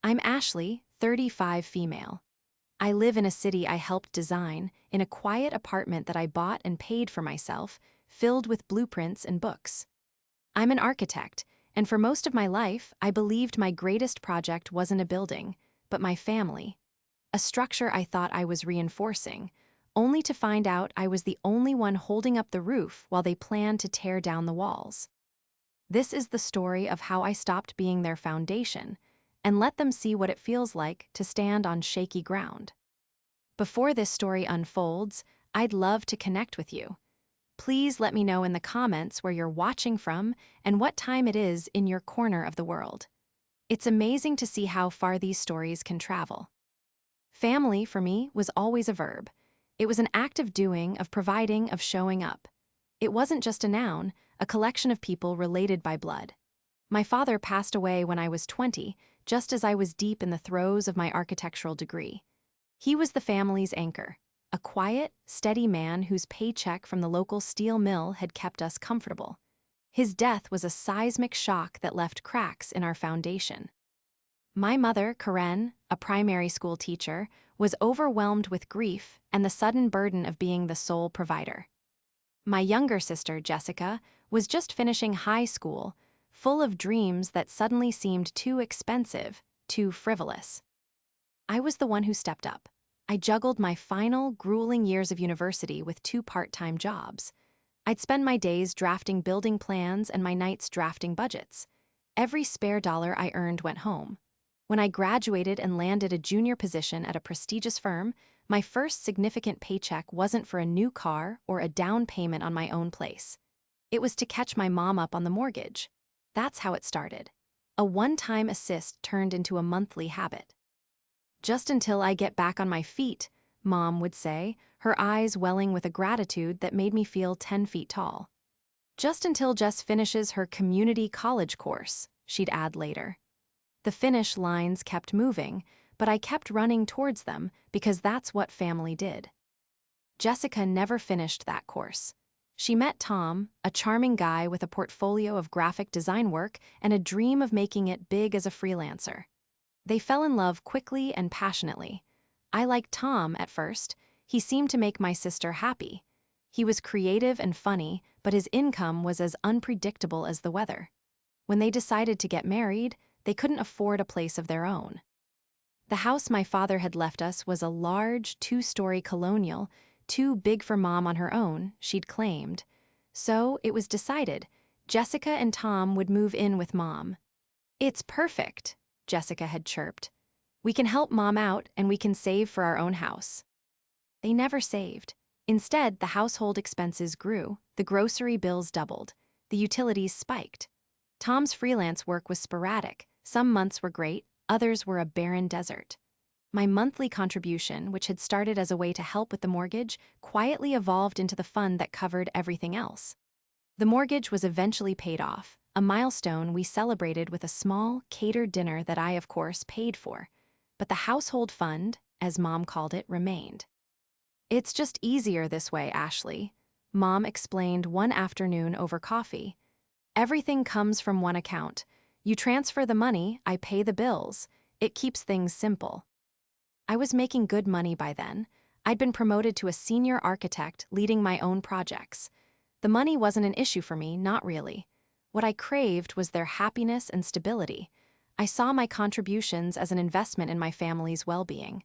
I'm Ashley, 35 female. I live in a city I helped design, in a quiet apartment that I bought and paid for myself, filled with blueprints and books. I'm an architect, and for most of my life, I believed my greatest project wasn't a building, but my family. A structure I thought I was reinforcing, only to find out I was the only one holding up the roof while they planned to tear down the walls. This is the story of how I stopped being their foundation and let them see what it feels like to stand on shaky ground. Before this story unfolds, I'd love to connect with you. Please let me know in the comments where you're watching from and what time it is in your corner of the world. It's amazing to see how far these stories can travel. Family, for me, was always a verb. It was an act of doing, of providing, of showing up. It wasn't just a noun, a collection of people related by blood. My father passed away when I was 20, just as I was deep in the throes of my architectural degree. He was the family's anchor, a quiet, steady man whose paycheck from the local steel mill had kept us comfortable. His death was a seismic shock that left cracks in our foundation. My mother, Karen, a primary school teacher, was overwhelmed with grief and the sudden burden of being the sole provider. My younger sister, Jessica, was just finishing high school, full of dreams that suddenly seemed too expensive, too frivolous. I was the one who stepped up. I juggled my final, grueling years of university with 2 part-time jobs. I'd spend my days drafting building plans and my nights drafting budgets. Every spare dollar I earned went home. When I graduated and landed a junior position at a prestigious firm, my first significant paycheck wasn't for a new car or a down payment on my own place. It was to catch my mom up on the mortgage. That's how it started. A one-time assist turned into a monthly habit. "Just until I get back on my feet," Mom would say, her eyes welling with a gratitude that made me feel 10 feet tall. "Just until Jess finishes her community college course," she'd add later. The finish lines kept moving, but I kept running towards them because that's what family did. Jessica never finished that course. She met Tom, a charming guy with a portfolio of graphic design work and a dream of making it big as a freelancer. They fell in love quickly and passionately. I liked Tom at first. He seemed to make my sister happy. He was creative and funny, but his income was as unpredictable as the weather. When they decided to get married, they couldn't afford a place of their own. The house my father had left us was a large, 2-story colonial, too big for Mom on her own, she'd claimed. So it was decided Jessica and Tom would move in with Mom. "It's perfect," Jessica had chirped. "We can help Mom out and we can save for our own house." They never saved. Instead, the household expenses grew, the grocery bills doubled, the utilities spiked. Tom's freelance work was sporadic. Some months were great, others were a barren desert. My monthly contribution, which had started as a way to help with the mortgage, quietly evolved into the fund that covered everything else. The mortgage was eventually paid off, a milestone we celebrated with a small, catered dinner that I, of course, paid for. But the household fund, as Mom called it, remained. "It's just easier this way, Ashley," Mom explained one afternoon over coffee. "Everything comes from one account. You transfer the money, I pay the bills. It keeps things simple." I was making good money by then. I'd been promoted to a senior architect leading my own projects. The money wasn't an issue for me, not really. What I craved was their happiness and stability. I saw my contributions as an investment in my family's well-being.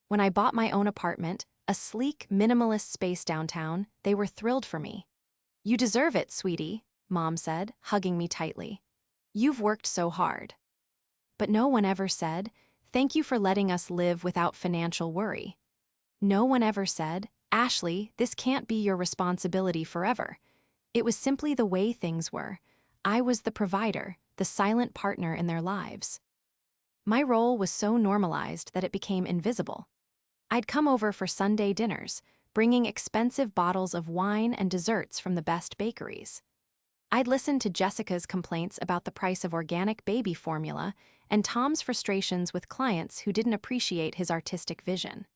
When I bought my own apartment, a sleek, minimalist space downtown, they were thrilled for me. "You deserve it, sweetie," Mom said, hugging me tightly. "You've worked so hard." But no one ever said, "Thank you for letting us live without financial worry." No one ever said, "Ashley, this can't be your responsibility forever." It was simply the way things were. I was the provider, the silent partner in their lives. My role was so normalized that it became invisible. I'd come over for Sunday dinners, bringing expensive bottles of wine and desserts from the best bakeries. I'd listen to Jessica's complaints about the price of organic baby formula and Tom's frustrations with clients who didn't appreciate his artistic vision.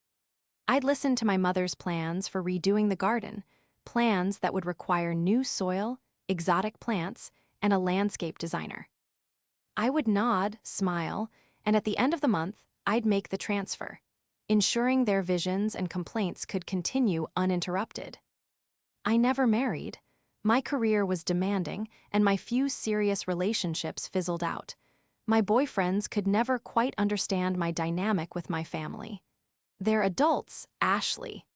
I'd listen to my mother's plans for redoing the garden, plans that would require new soil, exotic plants, and a landscape designer. I would nod, smile, and at the end of the month, I'd make the transfer, ensuring their visions and complaints could continue uninterrupted. I never married. My career was demanding, and my few serious relationships fizzled out. My boyfriends could never quite understand my dynamic with my family. They're adults, Ashley.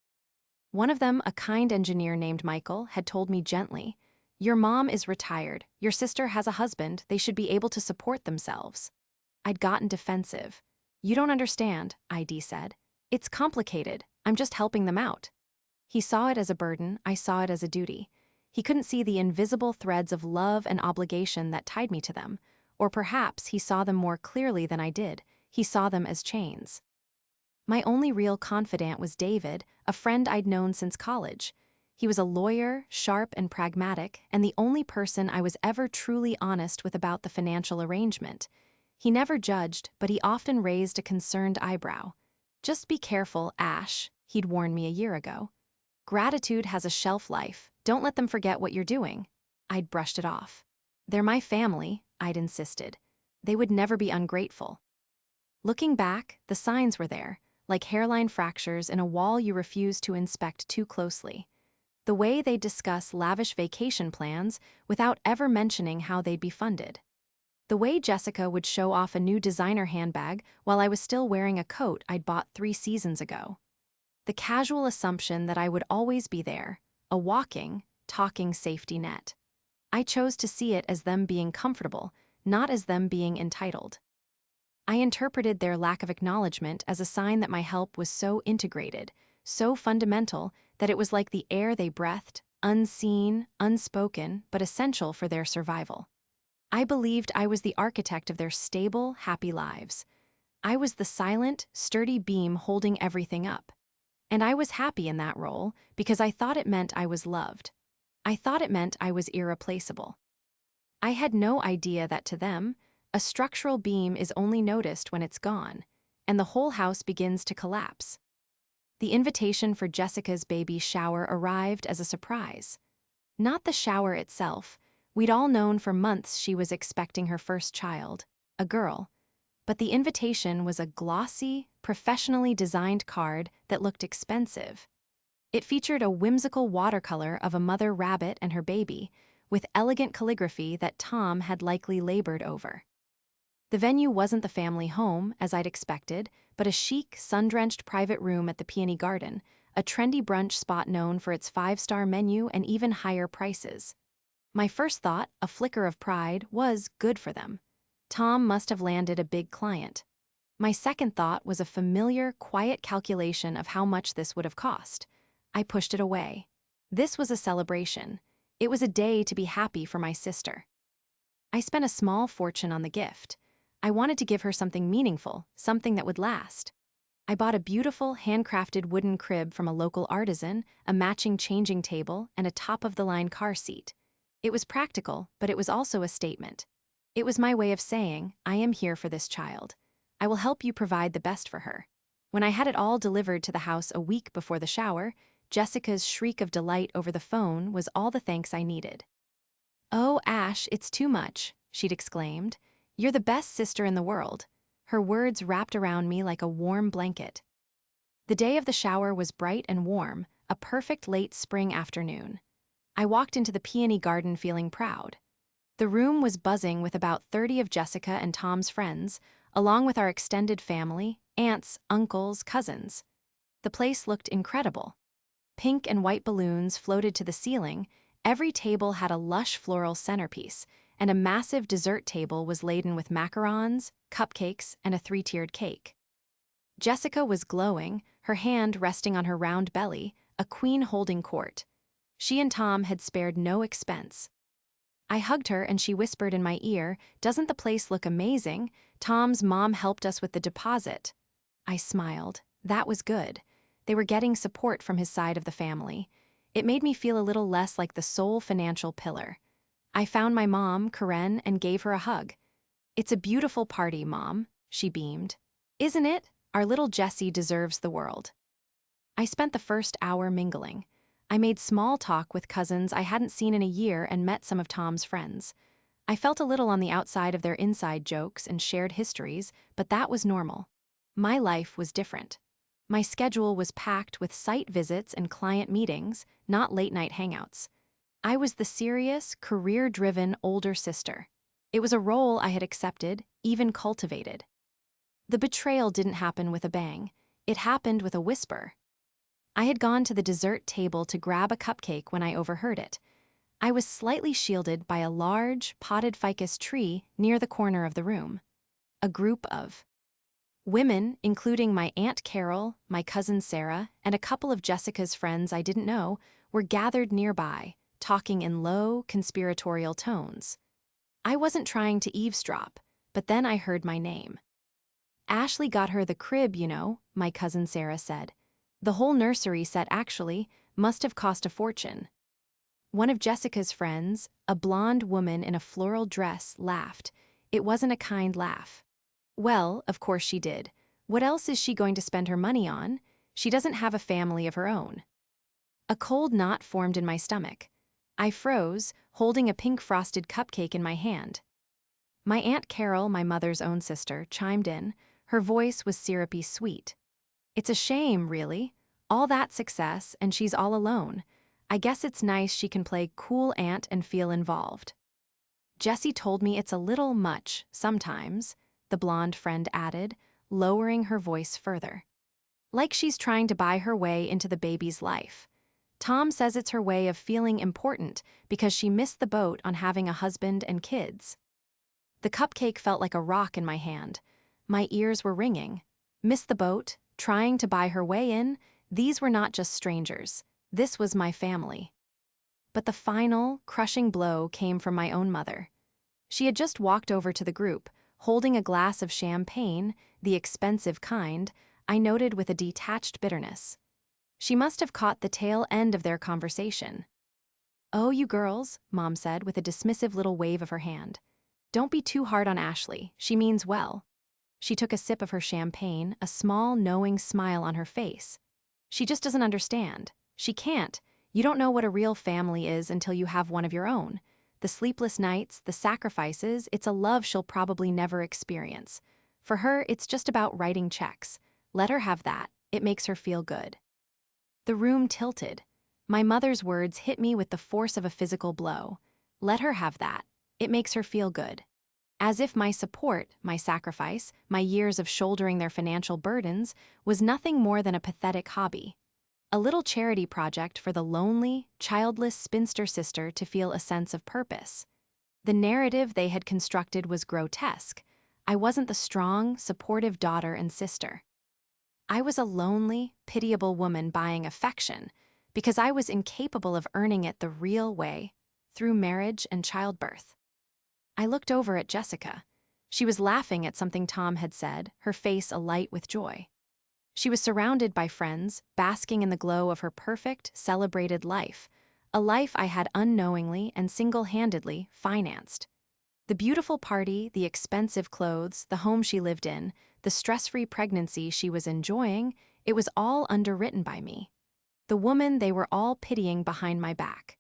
One of them, a kind engineer named Michael, had told me gently, "Your mom is retired. Your sister has a husband. They should be able to support themselves." I'd gotten defensive. "You don't understand," ID said. "It's complicated. I'm just helping them out." He saw it as a burden, I saw it as a duty. He couldn't see the invisible threads of love and obligation that tied me to them, or perhaps he saw them more clearly than I did. He saw them as chains. My only real confidant was David, a friend I'd known since college. He was a lawyer, sharp and pragmatic, and the only person I was ever truly honest with about the financial arrangement. He never judged, but he often raised a concerned eyebrow. "Just be careful, Ash," he'd warned me a year ago. "Gratitude has a shelf life. Don't let them forget what you're doing." I'd brushed it off. "They're my family," I'd insisted. "They would never be ungrateful." Looking back, the signs were there, like hairline fractures in a wall you refuse to inspect too closely. The way they'd discuss lavish vacation plans without ever mentioning how they'd be funded. The way Jessica would show off a new designer handbag while I was still wearing a coat I'd bought 3 seasons ago. The casual assumption that I would always be there, a walking, talking safety net. I chose to see it as them being comfortable, not as them being entitled. I interpreted their lack of acknowledgement as a sign that my help was so integrated, so fundamental, that it was like the air they breathed, unseen, unspoken, but essential for their survival. I believed I was the architect of their stable, happy lives. I was the silent, sturdy beam holding everything up. And I was happy in that role because I thought it meant I was loved. I thought it meant I was irreplaceable. I had no idea that to them, a structural beam is only noticed when it's gone, and the whole house begins to collapse. The invitation for Jessica's baby shower arrived as a surprise. Not the shower itself. We'd all known for months she was expecting her first child, a girl. But the invitation was a glossy, professionally designed card that looked expensive. It featured a whimsical watercolor of a mother rabbit and her baby, with elegant calligraphy that Tom had likely labored over. The venue wasn't the family home, as I'd expected, but a chic, sun-drenched private room at the Peony Garden, a trendy brunch spot known for its 5-star menu and even higher prices. My first thought, a flicker of pride, was good for them. Tom must have landed a big client. My second thought was a familiar, quiet calculation of how much this would have cost. I pushed it away. This was a celebration. It was a day to be happy for my sister. I spent a small fortune on the gift. I wanted to give her something meaningful, something that would last. I bought a beautiful, handcrafted wooden crib from a local artisan, a matching changing table, and a top-of-the-line car seat. It was practical, but it was also a statement. It was my way of saying, I am here for this child. I will help you provide the best for her. When I had it all delivered to the house a week before the shower, Jessica's shriek of delight over the phone was all the thanks I needed. "Oh, Ash, it's too much," she'd exclaimed. "You're the best sister in the world." Her words wrapped around me like a warm blanket. The day of the shower was bright and warm, a perfect late spring afternoon. I walked into the Peony Garden feeling proud. The room was buzzing with about 30 of Jessica and Tom's friends, along with our extended family, aunts, uncles, cousins. The place looked incredible. Pink and white balloons floated to the ceiling, every table had a lush floral centerpiece, and a massive dessert table was laden with macarons, cupcakes, and a 3-tiered cake. Jessica was glowing, her hand resting on her round belly, a queen holding court. She and Tom had spared no expense. I hugged her and she whispered in my ear, "Doesn't the place look amazing? Tom's mom helped us with the deposit." I smiled. That was good. They were getting support from his side of the family. It made me feel a little less like the sole financial pillar. I found my mom, Karen, and gave her a hug. "It's a beautiful party, Mom," she beamed. "Isn't it? Our little Jessie deserves the world." I spent the first hour mingling. I made small talk with cousins I hadn't seen in a year and met some of Tom's friends. I felt a little on the outside of their inside jokes and shared histories, but that was normal. My life was different. My schedule was packed with site visits and client meetings, not late-night hangouts. I was the serious, career-driven older sister. It was a role I had accepted, even cultivated. The betrayal didn't happen with a bang. It happened with a whisper. I had gone to the dessert table to grab a cupcake when I overheard it. I was slightly shielded by a large, potted ficus tree near the corner of the room. A group of women, including my Aunt Carol, my cousin Sarah, and a couple of Jessica's friends I didn't know, were gathered nearby, talking in low, conspiratorial tones. I wasn't trying to eavesdrop, but then I heard my name. Ashley got her the crib, you know, my cousin Sarah said. The whole nursery set actually must have cost a fortune. One of Jessica's friends, a blonde woman in a floral dress, laughed. It wasn't a kind laugh. Well, of course she did. What else is she going to spend her money on? She doesn't have a family of her own. A cold knot formed in my stomach. I froze, holding a pink frosted cupcake in my hand. My Aunt Carol, my mother's own sister, chimed in. Her voice was syrupy sweet. It's a shame, really. All that success, and she's all alone. I guess it's nice she can play cool aunt and feel involved. Jessie told me it's a little much, sometimes, the blonde friend added, lowering her voice further. Like she's trying to buy her way into the baby's life. Tom says it's her way of feeling important because she missed the boat on having a husband and kids. The cupcake felt like a rock in my hand. My ears were ringing. Missed the boat, trying to buy her way in, these were not just strangers. This was my family. But the final, crushing blow came from my own mother. She had just walked over to the group, holding a glass of champagne, the expensive kind, I noted with a detached bitterness. She must have caught the tail end of their conversation. "Oh, you girls," Mom said with a dismissive little wave of her hand. "Don't be too hard on Ashley, she means well." She took a sip of her champagne, a small, knowing smile on her face. "She just doesn't understand. She can't. You don't know what a real family is until you have one of your own. The sleepless nights, the sacrifices, it's a love she'll probably never experience. For her, it's just about writing checks. Let her have that. It makes her feel good." The room tilted. My mother's words hit me with the force of a physical blow. Let her have that. It makes her feel good. As if my support, my sacrifice, my years of shouldering their financial burdens was nothing more than a pathetic hobby. A little charity project for the lonely, childless spinster sister to feel a sense of purpose. The narrative they had constructed was grotesque. I wasn't the strong, supportive daughter and sister. I was a lonely, pitiable woman buying affection because I was incapable of earning it the real way, through marriage and childbirth. I looked over at Jessica. She was laughing at something Tom had said, her face alight with joy. She was surrounded by friends, basking in the glow of her perfect, celebrated life, a life I had unknowingly and single-handedly financed. The beautiful party, the expensive clothes, the home she lived in, the stress-free pregnancy she was enjoying, it was all underwritten by me. The woman they were all pitying behind my back.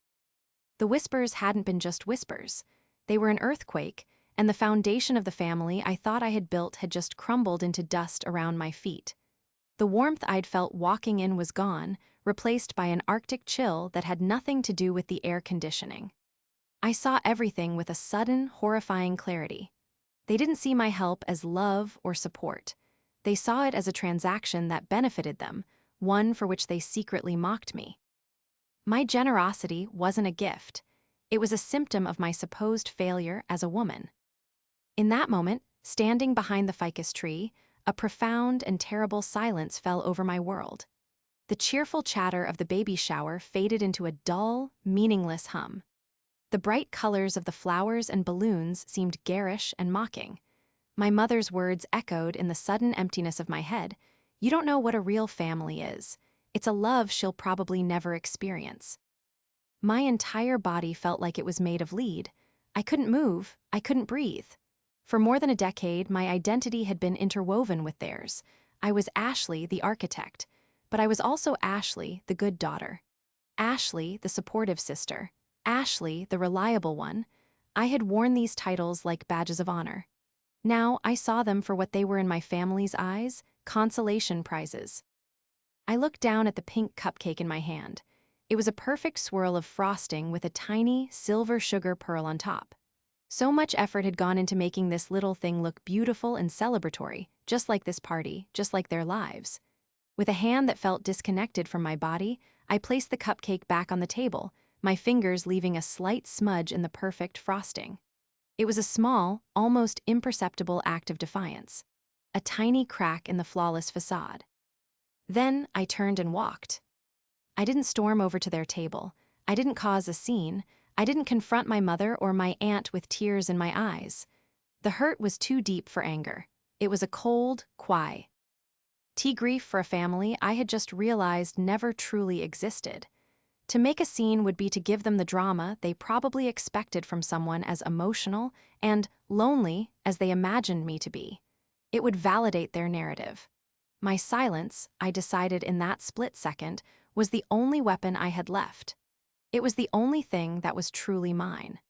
The whispers hadn't been just whispers. They were an earthquake, and the foundation of the family I thought I had built had just crumbled into dust around my feet. The warmth I'd felt walking in was gone, replaced by an Arctic chill that had nothing to do with the air conditioning. I saw everything with a sudden, horrifying clarity. They didn't see my help as love or support. They saw it as a transaction that benefited them, one for which they secretly mocked me. My generosity wasn't a gift. It was a symptom of my supposed failure as a woman. In that moment, standing behind the ficus tree, a profound and terrible silence fell over my world. The cheerful chatter of the baby shower faded into a dull, meaningless hum. The bright colors of the flowers and balloons seemed garish and mocking. My mother's words echoed in the sudden emptiness of my head. "You don't know what a real family is. It's a love she'll probably never experience." My entire body felt like it was made of lead. I couldn't move, I couldn't breathe. For more than a decade, my identity had been interwoven with theirs. I was Ashley, the architect, but I was also Ashley, the good daughter. Ashley, the supportive sister. Ashley, the reliable one. I had worn these titles like badges of honor. Now I saw them for what they were in my family's eyes: consolation prizes. I looked down at the pink cupcake in my hand. It was a perfect swirl of frosting with a tiny silver sugar pearl on top. So much effort had gone into making this little thing look beautiful and celebratory, just like this party, just like their lives. With a hand that felt disconnected from my body, I placed the cupcake back on the table, my fingers leaving a slight smudge in the perfect frosting. It was a small, almost imperceptible act of defiance. A tiny crack in the flawless facade. Then I turned and walked. I didn't storm over to their table. I didn't cause a scene. I didn't confront my mother or my aunt with tears in my eyes. The hurt was too deep for anger. It was a cold, quiet grief for a family I had just realized never truly existed. To make a scene would be to give them the drama they probably expected from someone as emotional and lonely as they imagined me to be. It would validate their narrative. My silence, I decided in that split second, was the only weapon I had left. It was the only thing that was truly mine.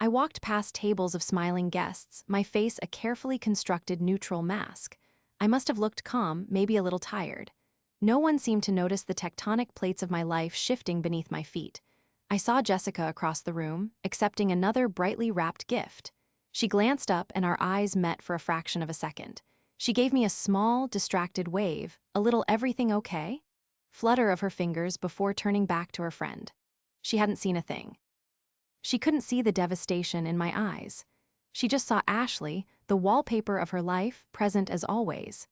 I walked past tables of smiling guests, my face a carefully constructed neutral mask. I must have looked calm, maybe a little tired. No one seemed to notice the tectonic plates of my life shifting beneath my feet. I saw Jessica across the room, accepting another brightly wrapped gift. She glanced up and our eyes met for a fraction of a second. She gave me a small, distracted wave, a little "everything okay?" flutter of her fingers before turning back to her friend. She hadn't seen a thing. She couldn't see the devastation in my eyes. She just saw Ashley, the wallpaper of her life, present as always.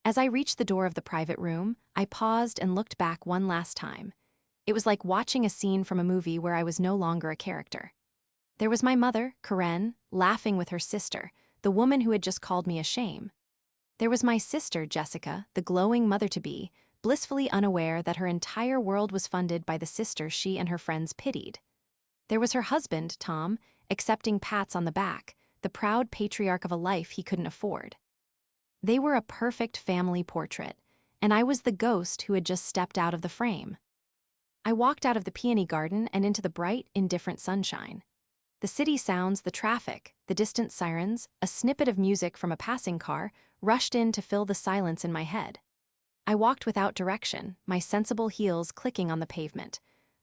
As I reached the door of the private room, I paused and looked back one last time. It was like watching a scene from a movie where I was no longer a character. There was my mother, Karen, laughing with her sister, the woman who had just called me a shame. There was my sister, Jessica, the glowing mother-to-be, blissfully unaware that her entire world was funded by the sister she and her friends pitied. There was her husband, Tom, accepting pats on the back, the proud patriarch of a life he couldn't afford. They were a perfect family portrait, and I was the ghost who had just stepped out of the frame. I walked out of the peony garden and into the bright, indifferent sunshine. The city sounds, the traffic, the distant sirens, a snippet of music from a passing car, rushed in to fill the silence in my head. I walked without direction, my sensible heels clicking on the pavement.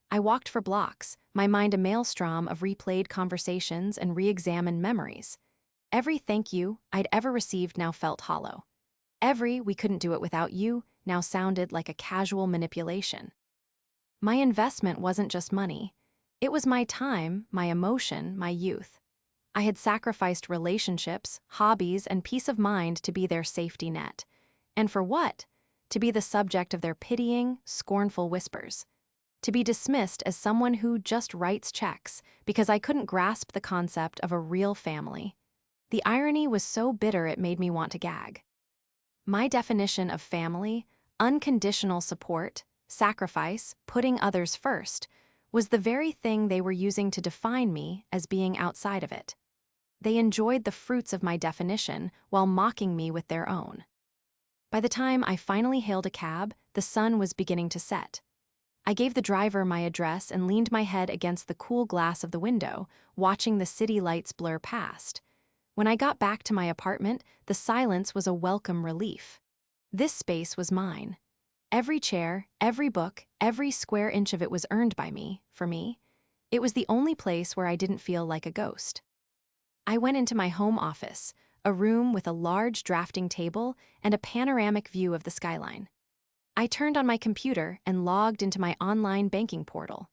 I walked for blocks, my mind a maelstrom of replayed conversations and re-examined memories. Every thank you I'd ever received now felt hollow. Every "we couldn't do it without you" now sounded like a casual manipulation. My investment wasn't just money. It was my time, my emotion, my youth. I had sacrificed relationships, hobbies, and peace of mind to be their safety net. And for what? To be the subject of their pitying, scornful whispers. To be dismissed as someone who just writes checks because I couldn't grasp the concept of a real family. The irony was so bitter it made me want to gag. My definition of family, unconditional support, sacrifice, putting others first, was the very thing they were using to define me as being outside of it. They enjoyed the fruits of my definition while mocking me with their own. By the time I finally hailed a cab, the sun was beginning to set. I gave the driver my address and leaned my head against the cool glass of the window, watching the city lights blur past. When I got back to my apartment, the silence was a welcome relief. This space was mine. Every chair, every book, every square inch of it was earned by me, for me. It was the only place where I didn't feel like a ghost. I went into my home office, a room with a large drafting table and a panoramic view of the skyline. I turned on my computer and logged into my online banking portal.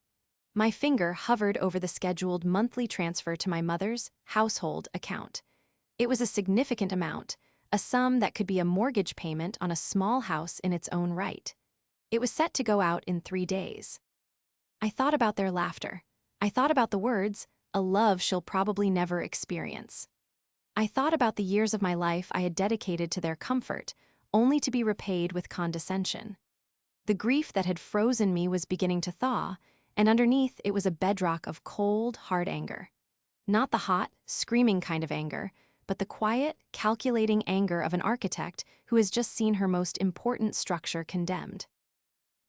My finger hovered over the scheduled monthly transfer to my mother's household account. It was a significant amount, a sum that could be a mortgage payment on a small house in its own right. It was set to go out in 3 days. I thought about their laughter. I thought about the words, "a love she'll probably never experience." I thought about the years of my life I had dedicated to their comfort, only to be repaid with condescension. The grief that had frozen me was beginning to thaw, and underneath it was a bedrock of cold, hard anger. Not the hot, screaming kind of anger, but the quiet, calculating anger of an architect who has just seen her most important structure condemned.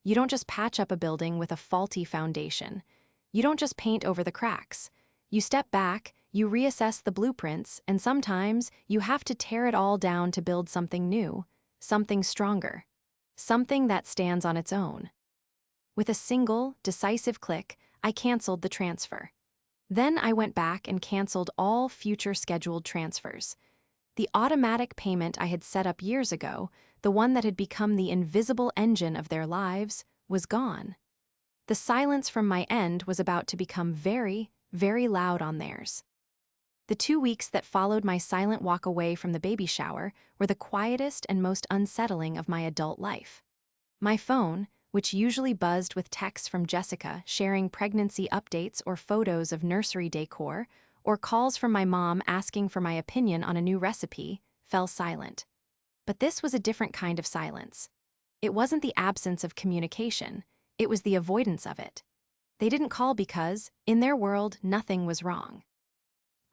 You don't just patch up a building with a faulty foundation. You don't just paint over the cracks. You step back, you reassess the blueprints, and sometimes you have to tear it all down to build something new, something stronger, something that stands on its own. With a single, decisive click, I canceled the transfer. Then I went back and canceled all future scheduled transfers. The automatic payment I had set up years ago, the one that had become the invisible engine of their lives, was gone. The silence from my end was about to become very, very loud on theirs. The 2 weeks that followed my silent walk away from the baby shower were the quietest and most unsettling of my adult life. My phone, which usually buzzed with texts from Jessica sharing pregnancy updates or photos of nursery decor, or calls from my mom asking for my opinion on a new recipe, fell silent. But this was a different kind of silence. It wasn't the absence of communication, it was the avoidance of it. They didn't call because, in their world, nothing was wrong.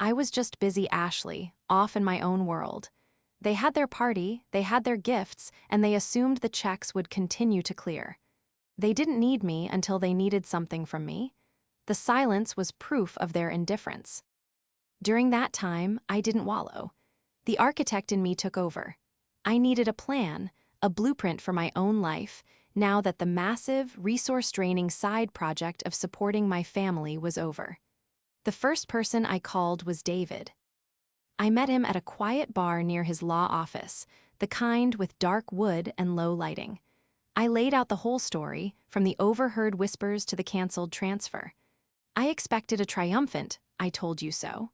I was just busy Ashley, off in my own world. They had their party, they had their gifts, and they assumed the checks would continue to clear. They didn't need me until they needed something from me. The silence was proof of their indifference. During that time, I didn't wallow. The architect in me took over. I needed a plan, a blueprint for my own life, now that the massive, resource-draining side project of supporting my family was over. The first person I called was David. I met him at a quiet bar near his law office, the kind with dark wood and low lighting. I laid out the whole story, from the overheard whispers to the canceled transfer. I expected a triumphant, "I told you so."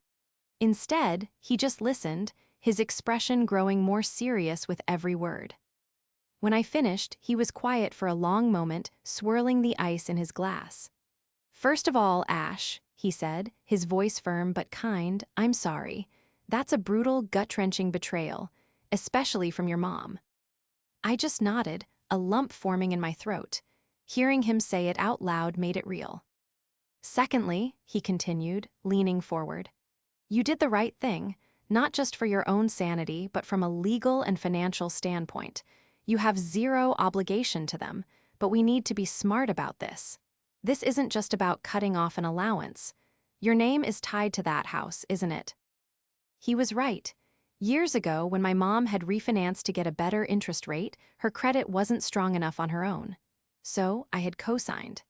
Instead, he just listened, his expression growing more serious with every word. When I finished, he was quiet for a long moment, swirling the ice in his glass. "First of all, Ash," he said, his voice firm but kind, "I'm sorry. That's a brutal, gut-wrenching betrayal, especially from your mom." I just nodded, a lump forming in my throat. Hearing him say it out loud made it real. "Secondly," he continued, leaning forward, "you did the right thing, not just for your own sanity, but from a legal and financial standpoint. You have zero obligation to them, but we need to be smart about this. This isn't just about cutting off an allowance. Your name is tied to that house, isn't it?" He was right. Years ago, when my mom had refinanced to get a better interest rate, her credit wasn't strong enough on her own. So I had co-signed.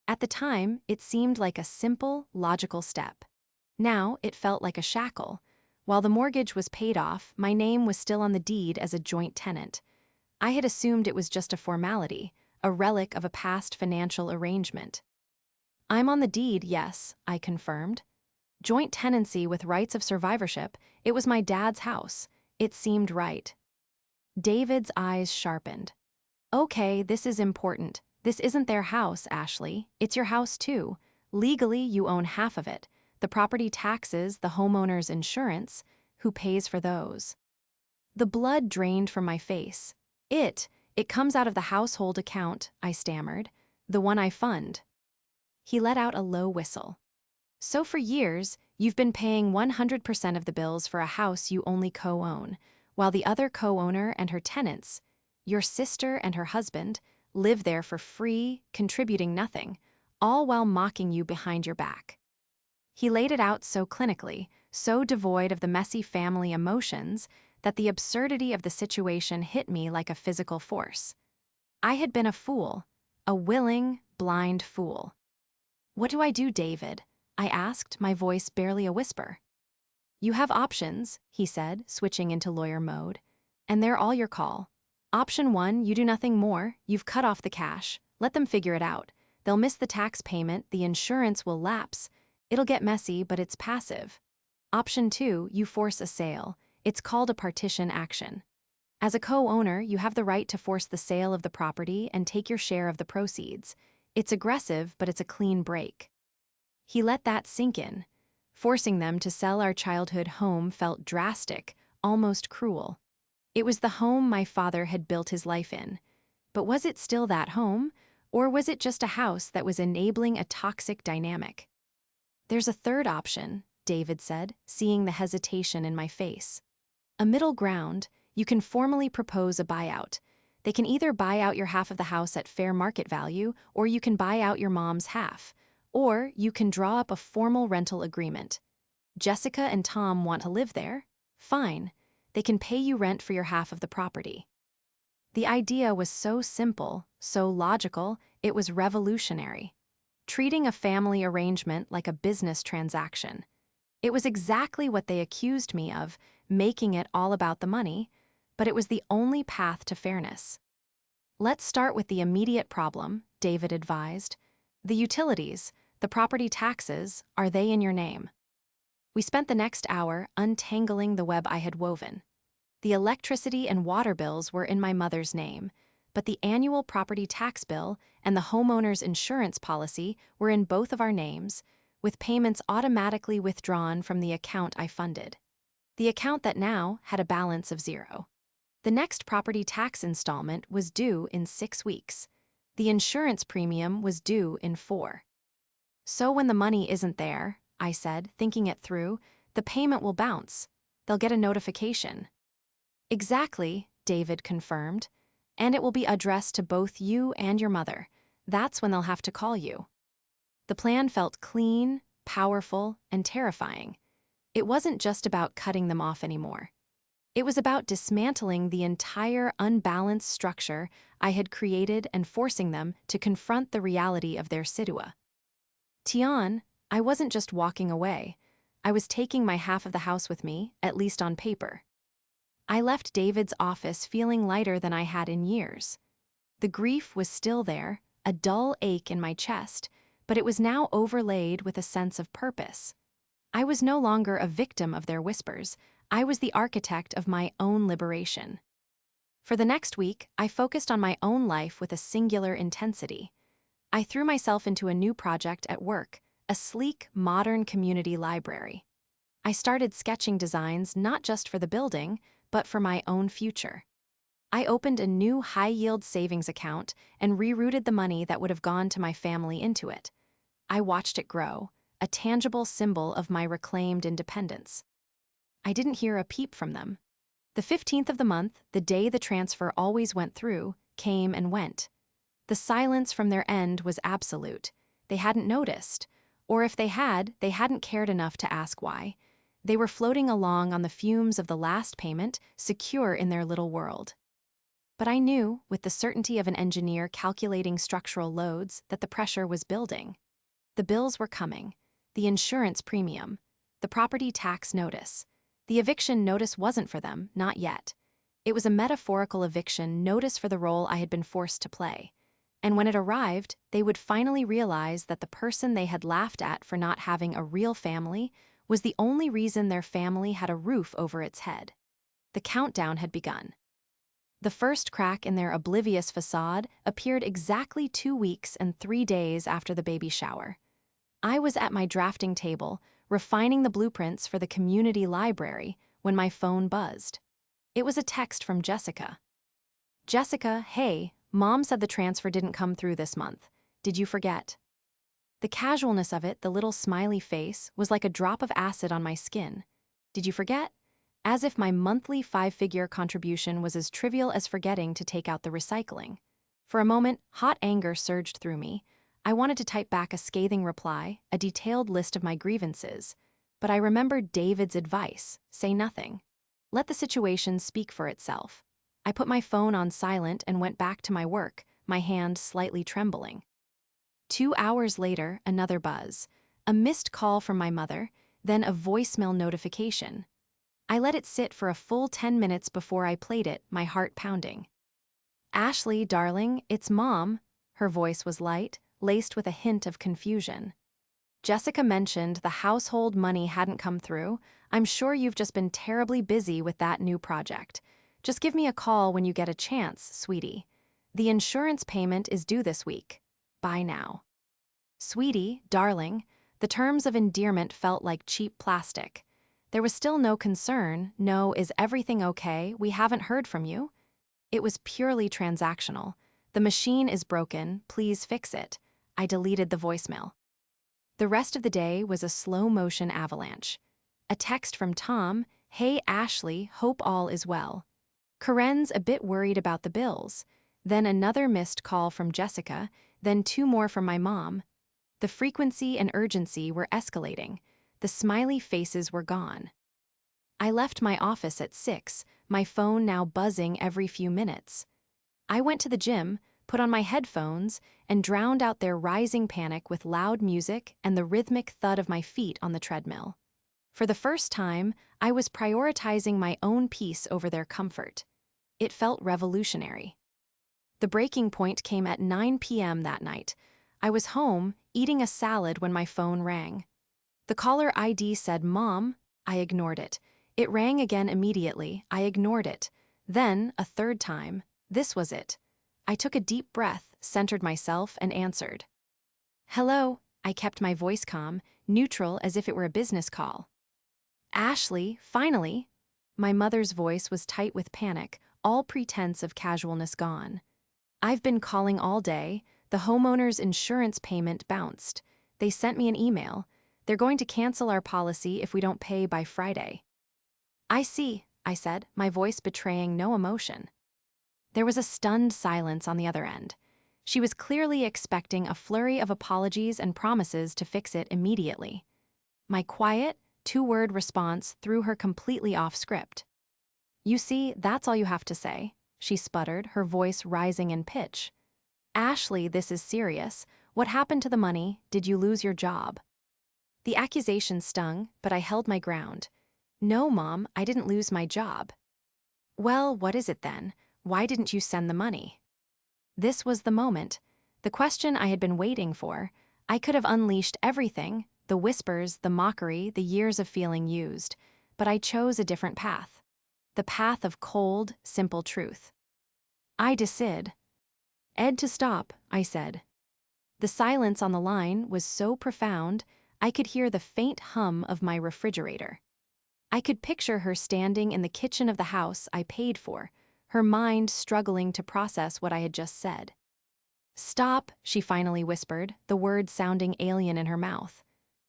At the time, it seemed like a simple, logical step. Now, it felt like a shackle. While the mortgage was paid off, my name was still on the deed as a joint tenant. I had assumed it was just a formality, a relic of a past financial arrangement. "I'm on the deed, yes," I confirmed. Joint tenancy with rights of survivorship, it was my dad's house. It seemed right. David's eyes sharpened. "Okay, this is important. This isn't their house, Ashley. It's your house too. Legally, you own half of it. The property taxes, the homeowner's insurance. Who pays for those?" The blood drained from my face. It comes out of the household account," I stammered. "The one I fund." He let out a low whistle. "So for years, you've been paying 100% of the bills for a house you only co-own, while the other co-owner and her tenants, your sister and her husband, live there for free, contributing nothing, all while mocking you behind your back." He laid it out so clinically, so devoid of the messy family emotions, that the absurdity of the situation hit me like a physical force. I had been a fool, a willing, blind fool. "What do I do, David?" I asked, my voice barely a whisper. "You have options," he said, switching into lawyer mode, "and they're all your call. Option 1, you do nothing more, you've cut off the cash, let them figure it out. They'll miss the tax payment, the insurance will lapse. It'll get messy, but it's passive. Option 2, you force a sale. It's called a partition action. As a co-owner, you have the right to force the sale of the property and take your share of the proceeds. It's aggressive, but it's a clean break." He let that sink in. Forcing them to sell our childhood home felt drastic, almost cruel. It was the home my father had built his life in. But was it still that home, or was it just a house that was enabling a toxic dynamic? "There's a third option," David said, seeing the hesitation in my face. "A middle ground. You can formally propose a buyout. They can either buy out your half of the house at fair market value, or you can buy out your mom's half. Or you can draw up a formal rental agreement. Jessica and Tom want to live there? Fine. They can pay you rent for your half of the property. The idea was so simple, so logical, it was revolutionary. Treating a family arrangement like a business transaction. It was exactly what they accused me of, making it all about the money, but it was the only path to fairness. Let's start with the immediate problem, David advised. The utilities, the property taxes, are they in your name? We spent the next hour untangling the web I had woven. The electricity and water bills were in my mother's name, but the annual property tax bill and the homeowner's insurance policy were in both of our names, with payments automatically withdrawn from the account I funded. The account that now had a balance of 0. The next property tax installment was due in 6 weeks. The insurance premium was due in 4. So when the money isn't there, I said, thinking it through, the payment will bounce. They'll get a notification. Exactly, David confirmed. And it will be addressed to both you and your mother. That's when they'll have to call you. The plan felt clean, powerful, and terrifying. It wasn't just about cutting them off anymore. It was about dismantling the entire unbalanced structure I had created and forcing them to confront the reality of their situa. Tian, I wasn't just walking away. I was taking my half of the house with me, at least on paper. I left David's office feeling lighter than I had in years. The grief was still there, a dull ache in my chest, but it was now overlaid with a sense of purpose. I was no longer a victim of their whispers. I was the architect of my own liberation. For the next week, I focused on my own life with a singular intensity. I threw myself into a new project at work, a sleek, modern community library. I started sketching designs not just for the building, but for my own future. I opened a new high-yield savings account and rerouted the money that would have gone to my family into it. I watched it grow, a tangible symbol of my reclaimed independence. I didn't hear a peep from them. The 15th of the month, the day the transfer always went through, came and went. The silence from their end was absolute. They hadn't noticed, or if they had, they hadn't cared enough to ask why. They were floating along on the fumes of the last payment, secure in their little world. But I knew, with the certainty of an engineer calculating structural loads, that the pressure was building. The bills were coming. The insurance premium. The property tax notice. The eviction notice wasn't for them, not yet. It was a metaphorical eviction notice for the role I had been forced to play. And when it arrived, they would finally realize that the person they had laughed at for not having a real family was the only reason their family had a roof over its head. The countdown had begun. The first crack in their oblivious facade appeared exactly 2 weeks and 3 days after the baby shower. I was at my drafting table, refining the blueprints for the community library, when my phone buzzed. It was a text from Jessica. Jessica, hey, Mom said the transfer didn't come through this month. Did you forget? The casualness of it, the little smiley face, was like a drop of acid on my skin. Did you forget? As if my monthly 5-figure contribution was as trivial as forgetting to take out the recycling. For a moment, hot anger surged through me. I wanted to type back a scathing reply, a detailed list of my grievances, but I remembered David's advice: say nothing. Let the situation speak for itself. I put my phone on silent and went back to my work, my hand slightly trembling. 2 hours later, another buzz, a missed call from my mother, then a voicemail notification. I let it sit for a full 10 minutes before I played it, my heart pounding. Ashley, darling, it's Mom. Her voice was light, laced with a hint of confusion. Jessica mentioned the household money hadn't come through. I'm sure you've just been terribly busy with that new project. Just give me a call when you get a chance, sweetie. The insurance payment is due this week. Bye now. Sweetie, darling, the terms of endearment felt like cheap plastic. There was still no concern, no, is everything okay, we haven't heard from you. It was purely transactional. The machine is broken, please fix it. I deleted the voicemail. The rest of the day was a slow-motion avalanche. A text from Tom, hey Ashley, hope all is well. Karen's a bit worried about the bills. Then another missed call from Jessica, then 2 more from my mom. The frequency and urgency were escalating. The smiley faces were gone. I left my office at 6, my phone now buzzing every few minutes. I went to the gym, put on my headphones, and drowned out their rising panic with loud music and the rhythmic thud of my feet on the treadmill. For the first time, I was prioritizing my own peace over their comfort. It felt revolutionary. The breaking point came at 9 p.m. that night. I was home, eating a salad when my phone rang. The caller ID said, "Mom." I ignored it. It rang again immediately. I ignored it. Then, a third time. This was it. I took a deep breath, centered myself, and answered. "Hello." I kept my voice calm, neutral as if it were a business call. "Ashley, finally." My mother's voice was tight with panic, all pretense of casualness gone. "I've been calling all day. The homeowner's insurance payment bounced. They sent me an email. They're going to cancel our policy if we don't pay by Friday." "I see," I said, my voice betraying no emotion. There was a stunned silence on the other end. She was clearly expecting a flurry of apologies and promises to fix it immediately. My quiet, two-word response threw her completely off script. "You see, that's all you have to say," she sputtered, her voice rising in pitch. "Ashley, this is serious. What happened to the money? Did you lose your job?" The accusation stung, but I held my ground. "No, Mom, I didn't lose my job." "Well, what is it then? Why didn't you send the money?" This was the moment. The question I had been waiting for. I could have unleashed everything, the whispers, the mockery, the years of feeling used. But I chose a different path. The path of cold, simple truth. "I decide." "Ed, to stop," I said. The silence on the line was so profound, I could hear the faint hum of my refrigerator. I could picture her standing in the kitchen of the house I paid for, her mind struggling to process what I had just said. "Stop," she finally whispered, the words sounding alien in her mouth.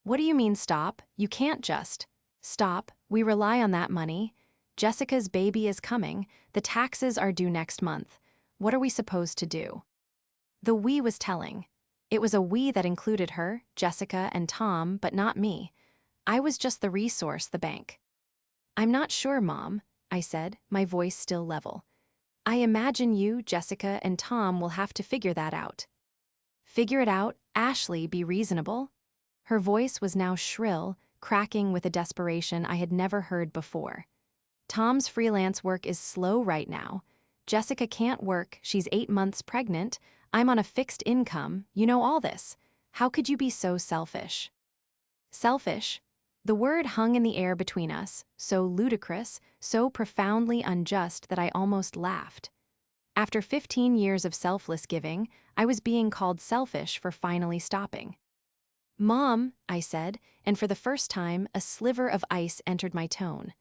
"What do you mean stop? You can't just." "Stop, we rely on that money. Jessica's baby is coming, the taxes are due next month. What are we supposed to do?" The "we" was telling. It was a "we" that included her, Jessica, and Tom, but not me. I was just the resource, the bank. "I'm not sure, Mom," I said, my voice still level. "I imagine you, Jessica, and Tom will have to figure that out." "Figure it out? Ashley, be reasonable." Her voice was now shrill, cracking with a desperation I had never heard before. "Tom's freelance work is slow right now. Jessica can't work, she's 8 months pregnant. I'm on a fixed income, you know all this. How could you be so selfish?" Selfish? The word hung in the air between us, so ludicrous, so profoundly unjust that I almost laughed. After 15 years of selfless giving, I was being called selfish for finally stopping. "Mom," I said, and for the first time, a sliver of ice entered my tone.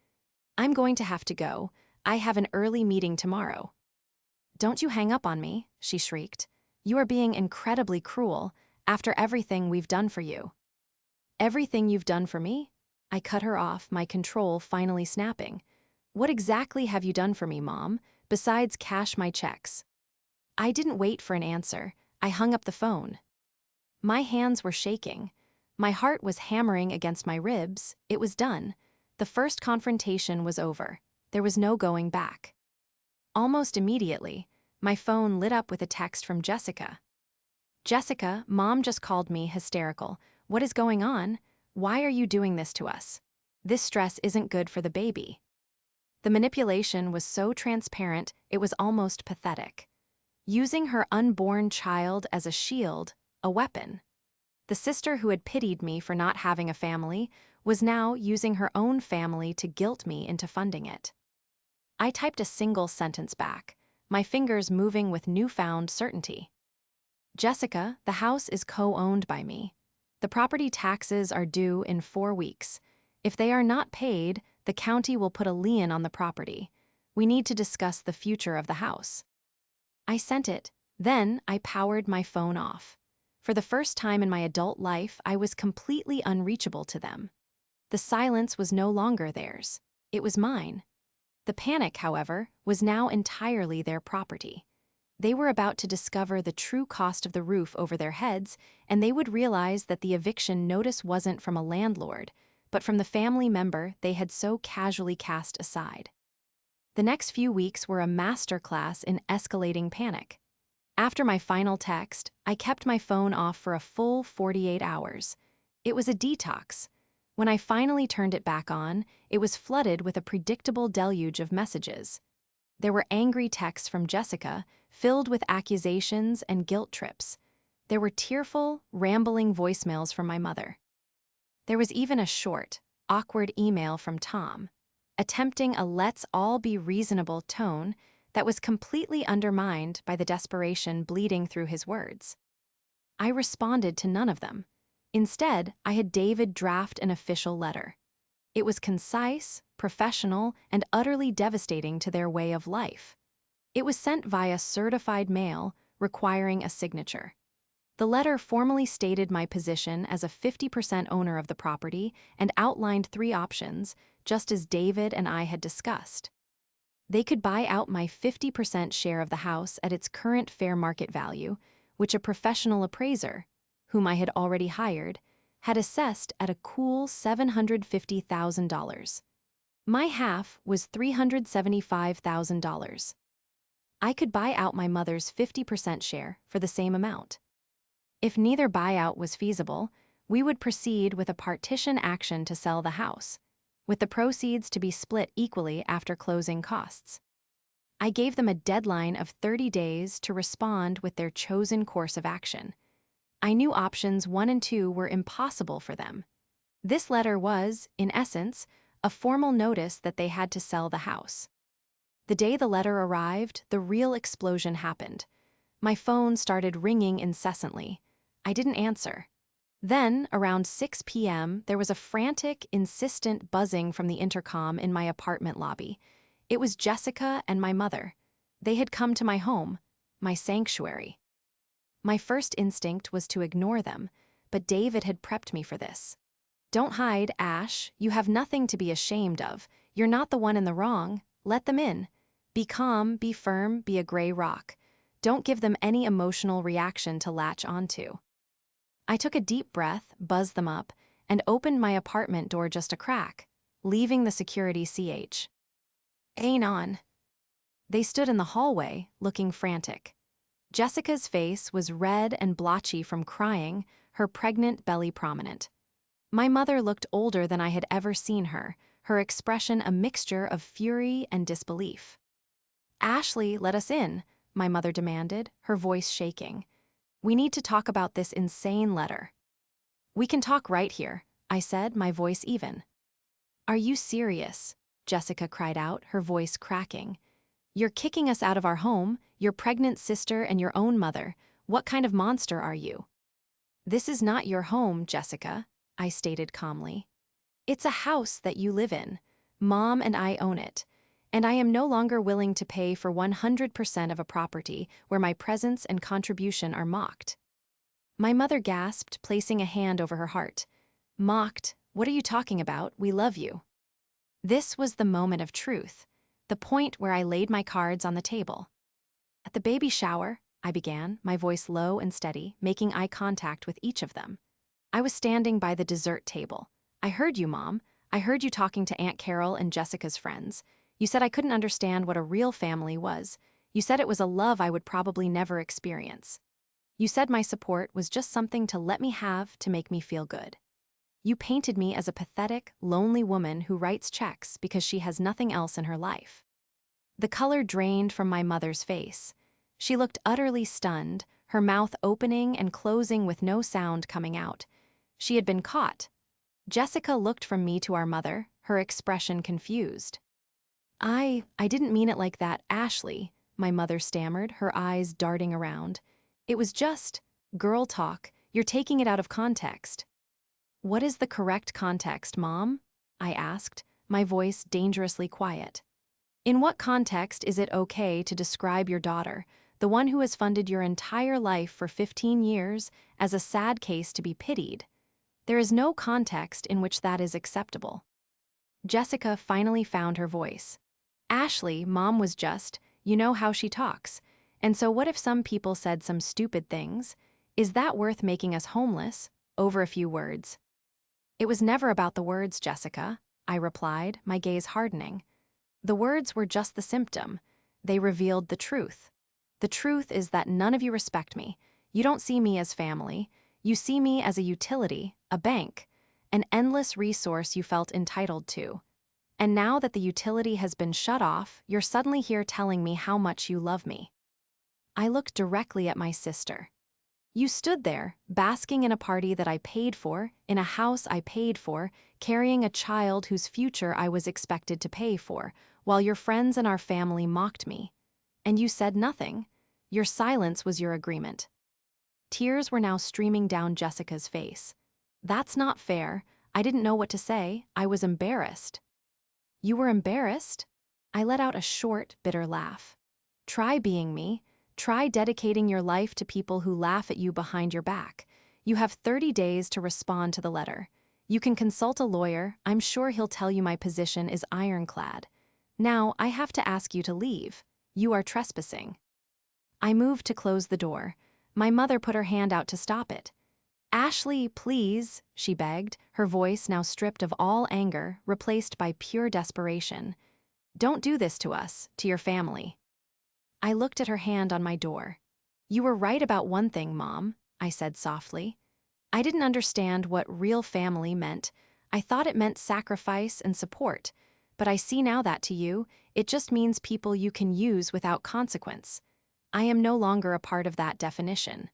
"I'm going to have to go. I have an early meeting tomorrow." "Don't you hang up on me," she shrieked. "You are being incredibly cruel, after everything we've done for you." "Everything you've done for me?" I cut her off, my control finally snapping. "What exactly have you done for me, Mom, besides cash my checks?" I didn't wait for an answer. I hung up the phone. My hands were shaking. My heart was hammering against my ribs. It was done. The first confrontation was over. There was no going back. Almost immediately, my phone lit up with a text from Jessica. "Jessica, Mom just called me hysterical. What is going on? Why are you doing this to us? This stress isn't good for the baby." The manipulation was so transparent, it was almost pathetic. Using her unborn child as a shield, a weapon. The sister who had pitied me for not having a family was now using her own family to guilt me into funding it. I typed a single sentence back, my fingers moving with newfound certainty. "Jessica, the house is co-owned by me. The property taxes are due in 4 weeks. If they are not paid, the county will put a lien on the property. We need to discuss the future of the house." I sent it. Then I powered my phone off. For the first time in my adult life, I was completely unreachable to them. The silence was no longer theirs. It was mine. The panic, however, was now entirely their property. They were about to discover the true cost of the roof over their heads, and they would realize that the eviction notice wasn't from a landlord, but from the family member they had so casually cast aside. The next few weeks were a masterclass in escalating panic. After my final text, I kept my phone off for a full 48 hours. It was a detox. When I finally turned it back on, it was flooded with a predictable deluge of messages. There were angry texts from Jessica, filled with accusations and guilt trips. There were tearful, rambling voicemails from my mother. There was even a short, awkward email from Tom, attempting a let's all be reasonable tone that was completely undermined by the desperation bleeding through his words. I responded to none of them. Instead, I had David draft an official letter. It was concise, professional, and utterly devastating to their way of life. It was sent via certified mail, requiring a signature. The letter formally stated my position as a 50% owner of the property and outlined 3 options, just as David and I had discussed. They could buy out my 50% share of the house at its current fair market value, which a professional appraiser, whom I had already hired, had assessed at a cool $750,000. My half was $375,000. I could buy out my mother's 50% share for the same amount. If neither buyout was feasible, we would proceed with a partition action to sell the house, with the proceeds to be split equally after closing costs. I gave them a deadline of 30 days to respond with their chosen course of action. I knew options 1 and 2 were impossible for them. This letter was, in essence, a formal notice that they had to sell the house. The day the letter arrived, the real explosion happened. My phone started ringing incessantly. I didn't answer. Then, around 6 p.m., there was a frantic, insistent buzzing from the intercom in my apartment lobby. It was Jessica and my mother. They had come to my home, my sanctuary. My first instinct was to ignore them, but David had prepped me for this. "Don't hide, Ash. You have nothing to be ashamed of. You're not the one in the wrong. Let them in. Be calm, be firm, be a gray rock. Don't give them any emotional reaction to latch onto." I took a deep breath, buzzed them up, and opened my apartment door just a crack, leaving the security ch. "Ain't on." They stood in the hallway, looking frantic. Jessica's face was red and blotchy from crying, her pregnant belly prominent. My mother looked older than I had ever seen her, her expression a mixture of fury and disbelief. "Ashley, let us in," my mother demanded, her voice shaking. "We need to talk about this insane letter." "We can talk right here," I said, my voice even. "Are you serious?" Jessica cried out, her voice cracking. "You're kicking us out of our home, your pregnant sister and your own mother. What kind of monster are you?" "This is not your home, Jessica," I stated calmly. "It's a house that you live in. Mom and I own it. And I am no longer willing to pay for 100% of a property where my presence and contribution are mocked." My mother gasped, placing a hand over her heart. "Mocked? What are you talking about? We love you." This was the moment of truth, the point where I laid my cards on the table. "At the baby shower," I began, my voice low and steady, making eye contact with each of them. "I was standing by the dessert table. I heard you, Mom. I heard you talking to Aunt Carol and Jessica's friends. You said I couldn't understand what a real family was. You said it was a love I would probably never experience. You said my support was just something to let me have to make me feel good. You painted me as a pathetic, lonely woman who writes checks because she has nothing else in her life." The color drained from my mother's face. She looked utterly stunned, her mouth opening and closing with no sound coming out. She had been caught. Jessica looked from me to our mother, her expression confused. I didn't mean it like that, Ashley," my mother stammered, her eyes darting around. "It was just girl talk. You're taking it out of context." "What is the correct context, Mom?" I asked, my voice dangerously quiet. "In what context is it okay to describe your daughter, the one who has funded your entire life for 15 years, as a sad case to be pitied? There is no context in which that is acceptable." Jessica finally found her voice. "Ashley, Mom was just, you know how she talks. And so what if some people said some stupid things? Is that worth making us homeless over a few words? It was never about the words, Jessica, I replied, my gaze hardening. The words were just the symptom. They revealed the truth. The truth is that none of you respect me. You don't see me as family. You see me as a utility, a bank, an endless resource you felt entitled to. And now that the utility has been shut off, you're suddenly here telling me how much you love me. I looked directly at my sister. You stood there, basking in a party that I paid for, in a house I paid for, carrying a child whose future I was expected to pay for, while your friends and our family mocked me. And you said nothing. Your silence was your agreement. Tears were now streaming down Jessica's face. That's not fair. I didn't know what to say. I was embarrassed. You were embarrassed? I let out a short, bitter laugh. Try being me. Try dedicating your life to people who laugh at you behind your back. You have 30 days to respond to the letter. You can consult a lawyer. I'm sure he'll tell you my position is ironclad. Now, I have to ask you to leave. You are trespassing. I moved to close the door. My mother put her hand out to stop it. Ashley, please, she begged, her voice now stripped of all anger, replaced by pure desperation. Don't do this to us, to your family. I looked at her hand on my door. You were right about one thing, Mom, I said softly. I didn't understand what real family meant. I thought it meant sacrifice and support. But I see now that to you, it just means people you can use without consequence. I am no longer a part of that definition.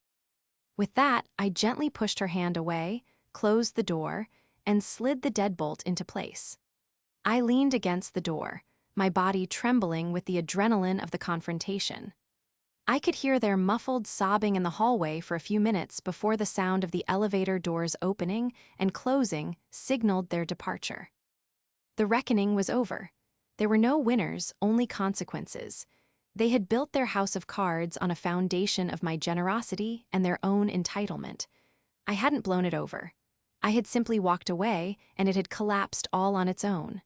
With that, I gently pushed her hand away, closed the door, and slid the deadbolt into place. I leaned against the door, my body trembling with the adrenaline of the confrontation. I could hear their muffled sobbing in the hallway for a few minutes before the sound of the elevator doors opening and closing signaled their departure. The reckoning was over. There were no winners, only consequences. They had built their house of cards on a foundation of my generosity and their own entitlement. I hadn't blown it over. I had simply walked away, and it had collapsed all on its own.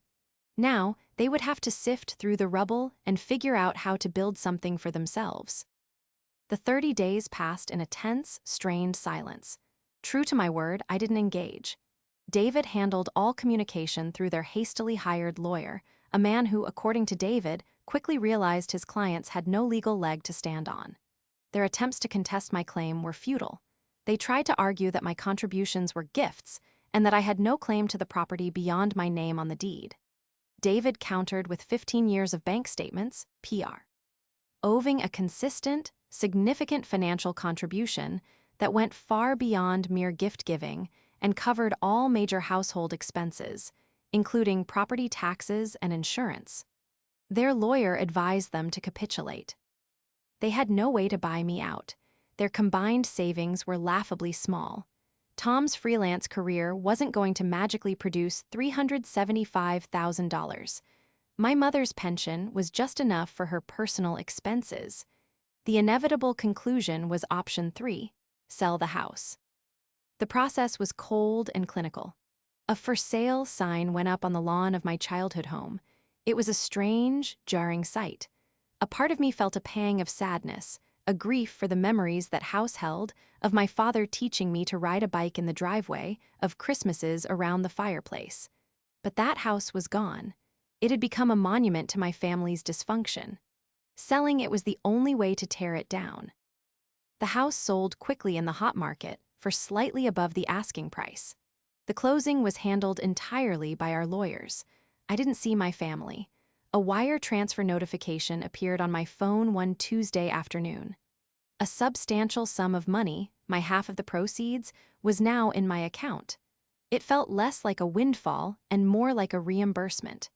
Now, they would have to sift through the rubble and figure out how to build something for themselves. The 30 days passed in a tense, strained silence. True to my word, I didn't engage. David handled all communication through their hastily hired lawyer, a man who, according to David, quickly realized his clients had no legal leg to stand on. Their attempts to contest my claim were futile. They tried to argue that my contributions were gifts and that I had no claim to the property beyond my name on the deed. David countered with 15 years of bank statements, PR, owing a consistent, significant financial contribution that went far beyond mere gift-giving and covered all major household expenses, including property taxes and insurance. Their lawyer advised them to capitulate. They had no way to buy me out. Their combined savings were laughably small. Tom's freelance career wasn't going to magically produce $375,000. My mother's pension was just enough for her personal expenses. The inevitable conclusion was option 3, sell the house. The process was cold and clinical. A for sale sign went up on the lawn of my childhood home. It was a strange, jarring sight. A part of me felt a pang of sadness, a grief for the memories that house held, of my father teaching me to ride a bike in the driveway, of Christmases around the fireplace. But that house was gone. It had become a monument to my family's dysfunction. Selling it was the only way to tear it down. The house sold quickly in the hot market for slightly above the asking price. The closing was handled entirely by our lawyers. I didn't see my family. A wire transfer notification appeared on my phone one Tuesday afternoon. A substantial sum of money, my half of the proceeds, was now in my account. It felt less like a windfall and more like a reimbursement.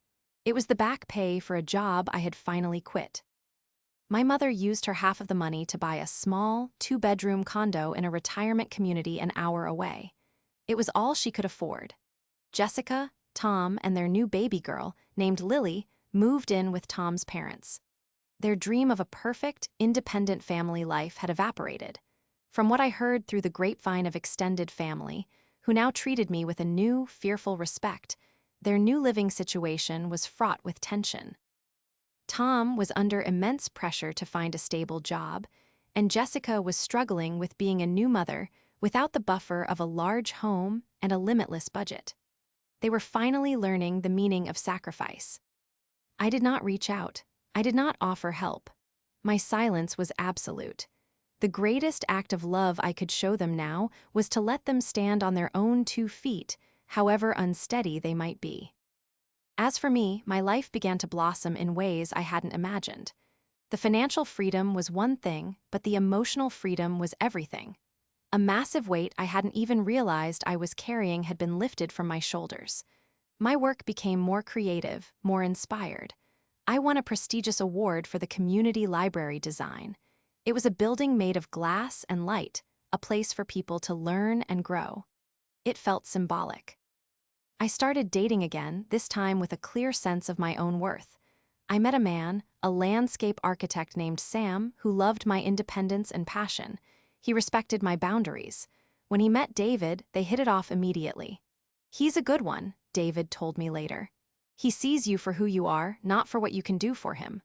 It was the back pay for a job I had finally quit. My mother used her half of the money to buy a small, 2-bedroom condo in a retirement community an hour away. It was all she could afford. Jessica, Tom, and their new baby girl, named Lily, moved in with Tom's parents. Their dream of a perfect, independent family life had evaporated. From what I heard through the grapevine of extended family, who now treated me with a new, fearful respect, their new living situation was fraught with tension. Tom was under immense pressure to find a stable job, and Jessica was struggling with being a new mother without the buffer of a large home and a limitless budget. They were finally learning the meaning of sacrifice. I did not reach out. I did not offer help. My silence was absolute. The greatest act of love I could show them now was to let them stand on their own 2 feet, however unsteady they might be. As for me, my life began to blossom in ways I hadn't imagined. The financial freedom was one thing, but the emotional freedom was everything. A massive weight I hadn't even realized I was carrying had been lifted from my shoulders. My work became more creative, more inspired. I won a prestigious award for the community library design. It was a building made of glass and light, a place for people to learn and grow. It felt symbolic. I started dating again, this time with a clear sense of my own worth. I met a man, a landscape architect named Sam, who loved my independence and passion. He respected my boundaries. When he met David, they hit it off immediately. "He's a good one," David told me later. "He sees you for who you are, not for what you can do for him."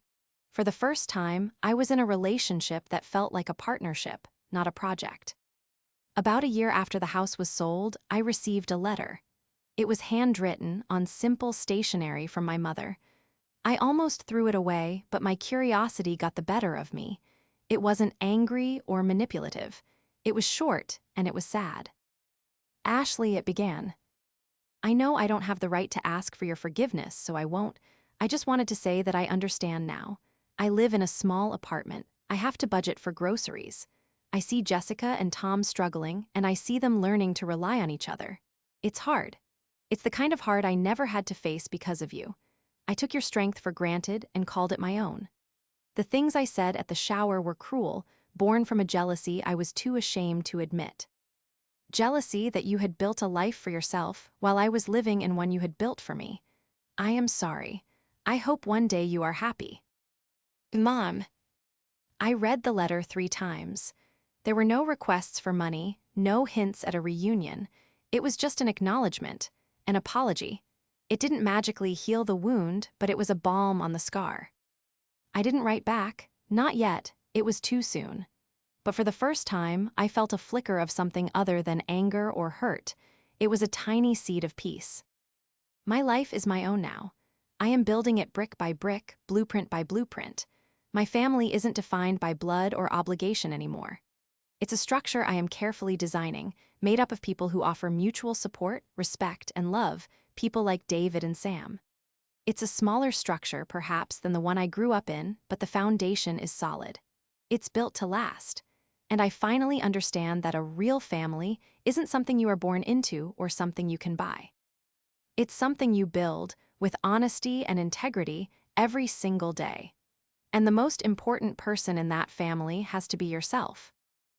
For the first time, I was in a relationship that felt like a partnership, not a project. About a year after the house was sold, I received a letter. It was handwritten on simple stationery from my mother. I almost threw it away, but my curiosity got the better of me. It wasn't angry or manipulative. It was short, and it was sad. "Ashley," it began. "I know I don't have the right to ask for your forgiveness, so I won't. I just wanted to say that I understand now. I live in a small apartment. I have to budget for groceries. I see Jessica and Tom struggling, and I see them learning to rely on each other. It's hard. It's the kind of hard I never had to face because of you. I took your strength for granted and called it my own. The things I said at the shower were cruel, born from a jealousy I was too ashamed to admit. Jealousy that you had built a life for yourself while I was living in one you had built for me. I am sorry. I hope one day you are happy. Mom." I read the letter 3 times. There were no requests for money, no hints at a reunion. It was just an acknowledgement, an apology. It didn't magically heal the wound, but it was a balm on the scar. I didn't write back, not yet, it was too soon. But for the first time, I felt a flicker of something other than anger or hurt. It was a tiny seed of peace. My life is my own now. I am building it brick by brick, blueprint by blueprint. My family isn't defined by blood or obligation anymore. It's a structure I am carefully designing, made up of people who offer mutual support, respect, and love, people like David and Sam. It's a smaller structure, perhaps, than the one I grew up in, but the foundation is solid. It's built to last. And I finally understand that a real family isn't something you are born into or something you can buy. It's something you build, with honesty and integrity, every single day. And the most important person in that family has to be yourself.